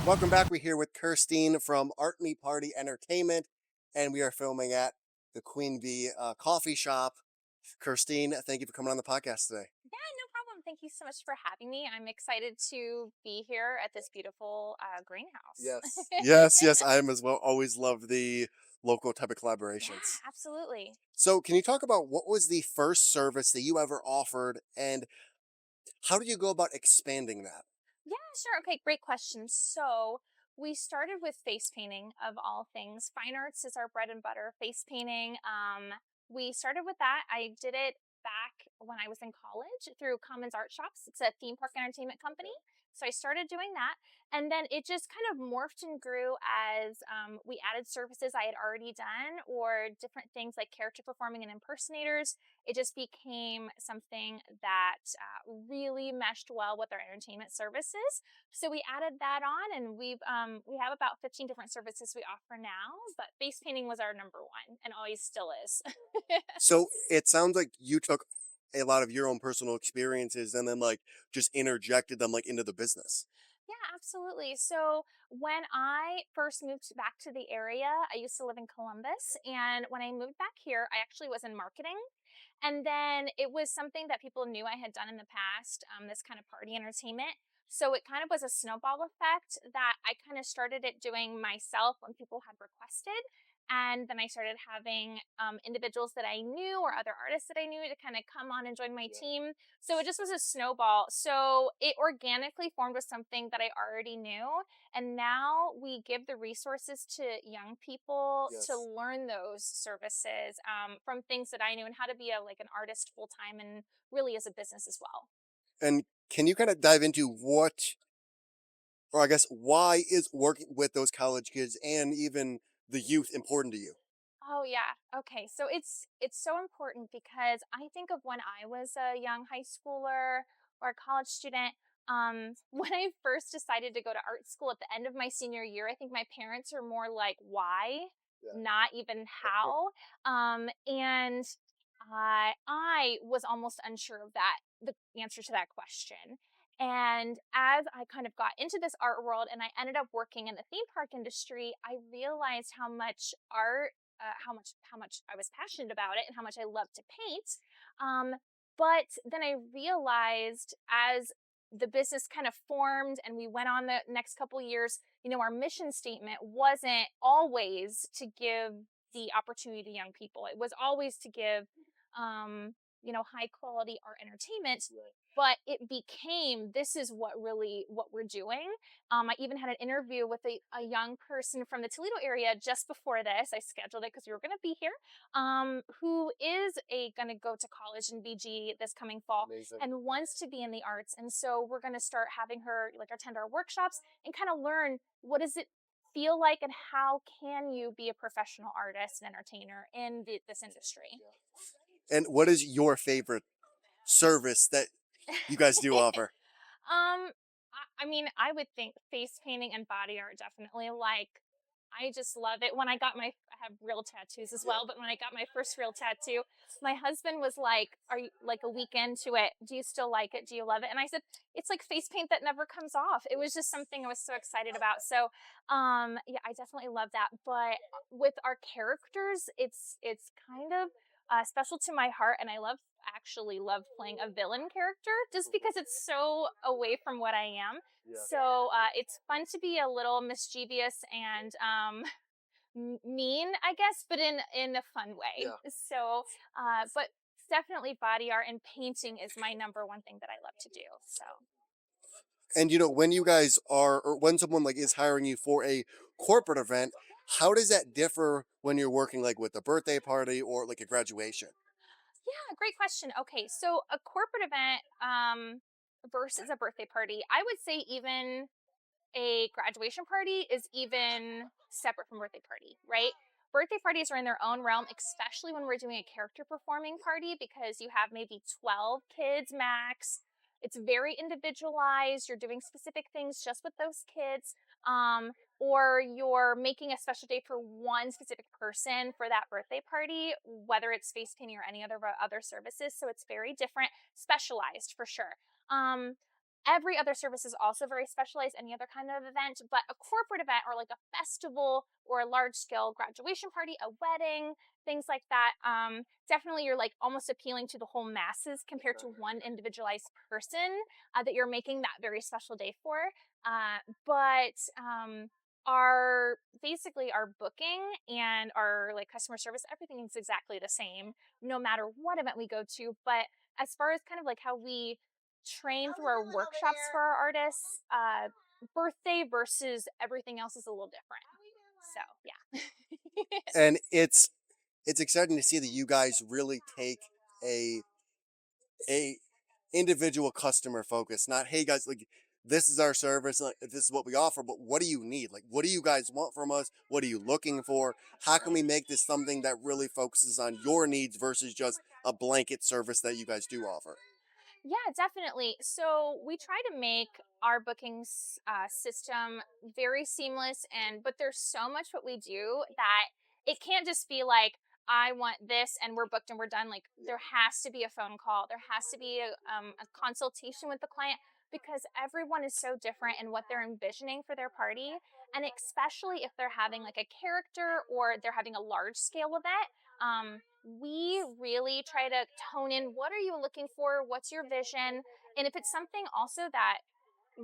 Welcome back. We're here with Kirstene from Art Me Party Entertainment, and we are filming at the Queen Bee coffee shop. Kirstene, thank you for coming on the podcast today. Yeah, no problem. Thank you so much for having me. I'm excited to be here at this beautiful greenhouse. Yes. Yes, yes, I am as well. Always love the local type of Yeah, collaborations. absolutely. So, can you talk about what was the first service that you ever offered, and how did you go about expanding that? Yeah, sure. Okay, great question. So we started with face painting of all things. Fine arts is our bread and butter. Face painting. We started with that. I did it back when I was in college through Commons Art Shops. It's a theme park entertainment company. So I started doing that, and then it just kind of morphed and grew as we added services I had already done, or different things like character performing and impersonators. It just became something that really meshed well with our entertainment services. So we added that on, and we have about 15 different services we offer now. But face painting was our number one, and always still is. So, it sounds like you took a lot of your own personal experiences and then just interjected them into the business. Yeah, absolutely. So when I first moved back to the area, I used to live in Columbus. And when I moved back here, I actually was in marketing. And then it was something that people knew I had done in the past, this kind of party entertainment. So it kind of was a snowball effect that I kind of started it doing myself when people had requested. And then I started having individuals that I knew or other artists that I knew to kind of come on and join my team. So it just was a snowball. So it organically formed with something that I already knew. And now we give the resources to young people to Yes. learn those services from things that I knew and how to be like an artist full time and really as a business as well. And can you kind of dive into or I guess, why is working with those college kids and even the youth important to you? Oh yeah. Okay. So it's so important because I think of when I was a young high schooler or a college student. When I first decided to go to art school at the end of my senior year, I think my parents are more like, "Why?" Yeah. Not even how. And I was almost unsure of the answer to that question. And as I kind of got into this art world and I ended up working in the theme park industry, I realized how much art how much I was passionate about it and how much I loved to paint. Um, but then I realized as the business kind of formed and we went on the next couple years, our mission statement wasn't always to give the opportunity to young people. It was always to give, high quality art entertainment. Right. But it became this is what we're doing. I even had an interview with a young person from the Toledo area just before this. I scheduled it because we were going to be here, who is going to go to college in BG this coming fall Amazing. and wants to be in the arts. And so we're going to start having her attend our workshops and kind of learn what does it feel like and how can you be a professional artist and entertainer in this industry. And what is your favorite service that you guys do offer? I mean, I would think face painting and body art definitely. Like, I just love it. When I got I have real tattoos as well, but when I got my first real tattoo, my husband was like, "Are you like a week into it? Do you still like it? Do you love it?" And I said, "It's like face paint that never comes off." It was just something I was so excited about. So, yeah, I definitely love that. But with our characters, it's kind of special to my heart, and I actually love playing a villain character just because it's so away from what I am. Yeah. So it's fun to be a little mischievous and mean, I guess, but in a fun way. Yeah. So, but definitely body art and painting is my number one thing that I love to do. So. And when you guys are, or when someone is hiring you for a corporate event, how does that differ when you're working with a birthday party or a graduation? Yeah, great question. Okay, so a corporate event versus a birthday party, I would say even a graduation party is even separate from birthday party, right? Birthday parties are in their own realm, especially when we're doing a character performing party because you have maybe 12 kids max. It's very individualized. You're doing specific things just with those kids. Or you're making a special day for one specific person for that birthday party, whether it's face painting or any other services. So it's very different, specialized for sure. Um, Every other service is also very specialized, any other kind of event, but a corporate event or like a festival or a large scale graduation party, a wedding, things like that. Definitely you're like almost appealing to the whole masses compared to one individualized person that you're making that very special day for. But our basically our booking and our like customer service, everything is exactly the same no matter what event we go to. But as far as kind of like how we train through our workshops for our artists, birthday versus everything else is a little different. So yeah. And it's exciting to see that you guys really take a a individual customer focus, not hey guys, like this is our service, like this is what we offer, but what do you need? Like what do you guys want from us? What are you looking for? How can we make this something that really focuses on your needs versus just a blanket service that you guys do offer? Yeah, definitely. So we try to make our bookings system very seamless, and but there's so much what we do that it can't just be like I want this and we're booked and we're done. Like there has to be a phone call, there has to be a consultation with the client because everyone is so different in what they're envisioning for their party, and especially if they're having like a character or they're having a large scale event. We really try to tone in what are you looking for, what's your vision, and if it's something also that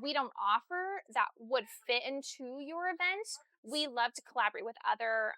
we don't offer that would fit into your event, we love to collaborate with other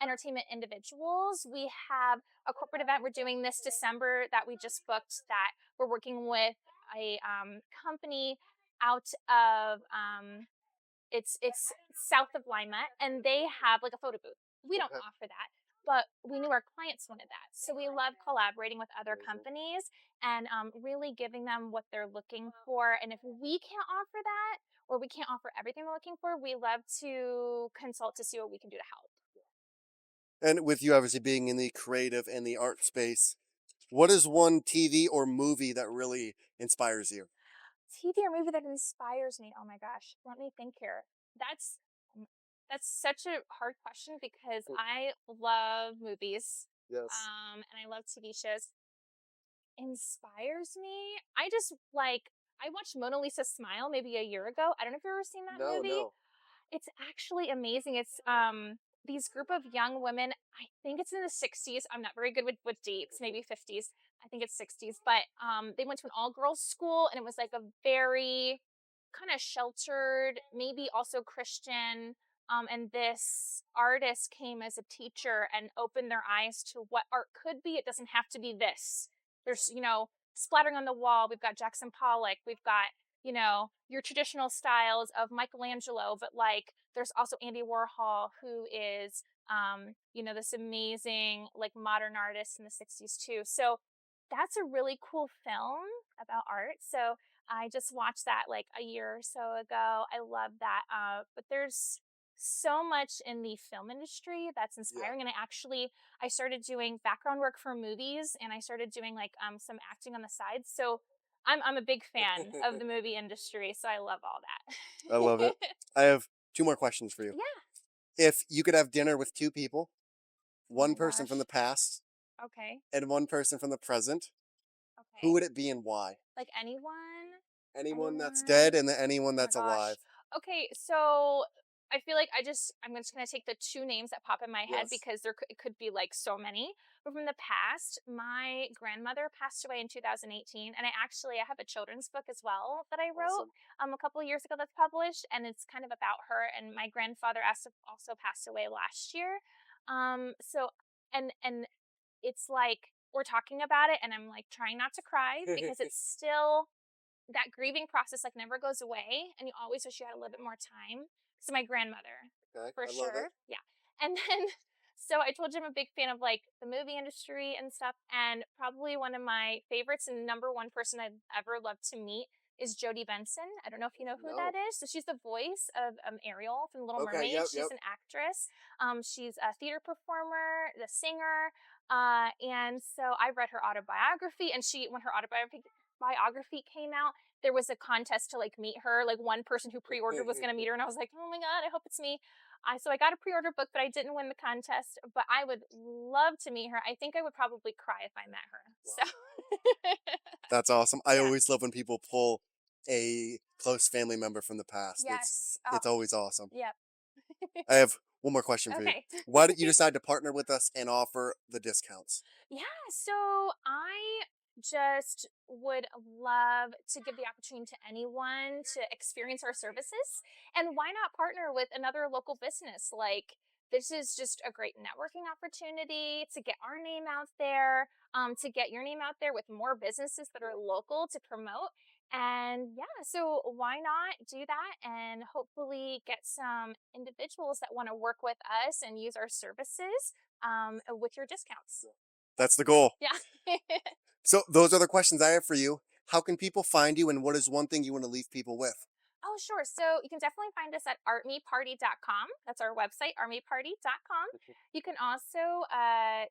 entertainment individuals. We have a corporate event we're doing this December that we just booked that we're working with a company out of it's south of Lima, and they have like a photo booth. We don't Okay. offer that, but we knew our clients wanted that, so we love collaborating with other Amazing. companies and really giving them what they're looking for. And if we can't offer that, or we can't offer everything they're looking for, we love to consult to see what we can do to help. And with you obviously being in the creative and the art space, what is one TV or movie that really inspires you? TV or movie that inspires me? Oh my gosh, let me think here. That's mm, that's such a hard question because I love movies, Yes. and I love TV shows. Inspires me? I just like I watched Mona Lisa Smile maybe a year ago. I don't know if you've ever seen that No, movie. no. It's actually amazing. It's these group of young women. I think it's in the 60s. I'm not very good with dates, maybe 50s. I think it's 60s, but they went to an all-girls school and it was like a very kind of sheltered, maybe also Christian. And this artist came as a teacher and opened their eyes to what art could be. It doesn't have to be this. There's, splattering on the wall. We've got Jackson Pollock. We've got your traditional styles of Michelangelo, but like there's also Andy Warhol, who is, this amazing like modern artist in the 60s too. So that's a really cool film about art. So I just watched that like a year or so ago. I love that. But there's so much in the film industry that's Yeah. inspiring. And I started doing background work for movies and I started doing like some acting on the side. So I'm a big fan of the movie industry, so I love all I love that. it. I have two more questions for you. Yeah. If you could have dinner with two people, Oh one my person from the gosh. past Okay. and one person from the present, who Okay. would it be and why? Like anyone? Anyone that's dead Anyone? and then anyone Oh my that's alive. gosh. Okay, so I feel like I'm just gonna take the two names that pop in my head Yes. because it could be like so many. But from the past, my grandmother passed away in 2018, and I have a children's book as well that I wrote Awesome. a couple of years ago that's published, and it's kind of about her. And my grandfather also passed away last year. So and it's like we're talking about it, and I'm like trying not to cry because it's still that grieving process like never goes away and you always wish you had a little bit more time. So my grandmother, Okay, for I love it. sure. Yeah. And then so I told you I'm a big fan of like the movie industry and stuff, and probably one of my favorites and number one person I'd ever love to meet is Jodie Benson. I don't know if you know who that No. is. So she's the voice of Ariel from The Little Okay, Mermaid. yep, She's yep. an actress. She's a theater performer, the singer, and so I read her autobiography. And when her autobiography came out, there was a contest to like meet her. Like one person who pre-ordered was going to meet her, and I was like, oh my god, I hope it's me. I got a pre-order book, but I didn't win the contest. But I would love to meet her. I think I would probably cry if I met her. Wow. So That's awesome. I yeah, always love when people pull a close family member from the past. Yes. Oh, It's always awesome. yep. I have one more question for you. Okay. Why did you decide to partner with us and offer the discounts? Yeah, so I just would love to give the opportunity to anyone to experience our services. And why not partner with another local business? Like, this is just a great networking opportunity to get our name out there, to get your name out there with more businesses that are local to promote. And yeah, so why not do that and hopefully get some individuals that want to work with us and use our services with your discounts. That's the goal. Yeah. So those are the questions I have for you. How can people find you, and what is one thing you want to leave people with? Oh, sure. So you can definitely find us at artmeparty.com. That's our website, artmeparty.com. You can also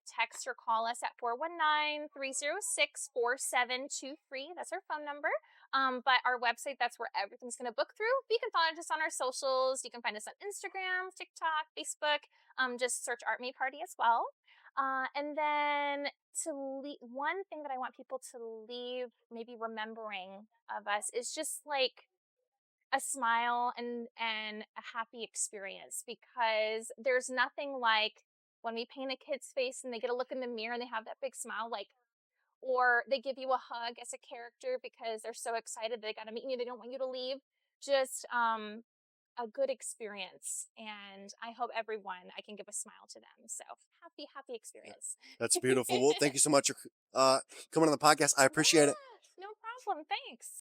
text or call us at 419-306-4723. That's our phone number. But our website, that's where everything's going to book through. You can find us on our socials. You can find us on Instagram, TikTok, Facebook. Just search Art Me Party as well. And then one thing that I want people to leave, maybe remembering of us, is just like a smile and a happy experience, because there's nothing like when we paint a kid's face and they get a look in the mirror and they have that big smile, like, or they give you a hug as a character because they're so excited they got to meet you, they don't want you to leave. Just a good experience, and I hope everyone I can give a smile to them. So happy Yeah, experience. that's beautiful. Well, thank you so much for coming on the podcast. I appreciate it. Yeah, no problem, thanks.